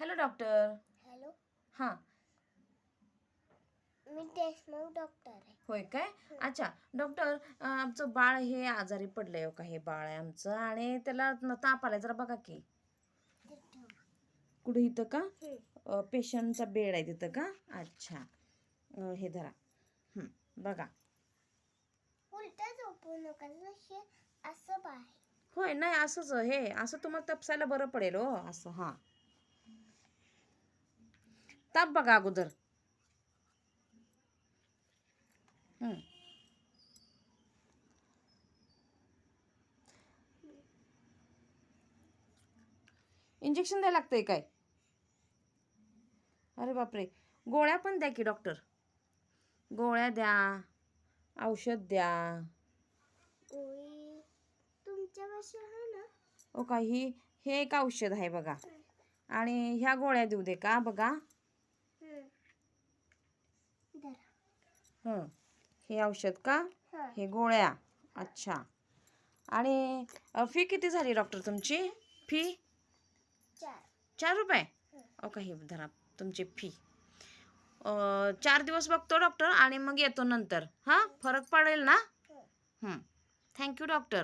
Hello doctor. Hello, हां. मी Deshmukh doctor आहे. होय काय? अच्छा डॉक्टर, आमचं बाळ हे आजारी पडलंय. हो का, हे बाळ आहे आमचं आणि त्याला ताप आलाय. जरा बघा की. ते ठेव. कुठे? इथं का? पेशंटचा बेड आहे तिथं का? अच्छा. हे धरा. बघा. उलटा झोपू नका, हे असं बाहेर. होय, नाही असंच हे असं तुम्हाला तपसायला बरं पडेल हो. असं हां. ताप बघा अगोदर. इंजेक्शन द्यायला लागतंय काय? अरे बापरे. गोळ्या पण द्या की डॉक्टर. गोळ्या द्या, औषध द्या. गोळी तुमच्यापाशी आहे ना? ओ काही हे एक औषध आहे बघा. आणि ह्या गोळ्या देऊ दे का बघा. धरा. हे औषध का? हां. हे गोळ्या. अच्छा. आणि फी किती झाली डॉक्टर तुमची? फी 4 रुपये. ओके, हे धरा तुमची फी. 4 दिवस बघतो डॉक्टर आणि मग येतो नंतर. हां, फरक पडेल ना? Thank you doctor.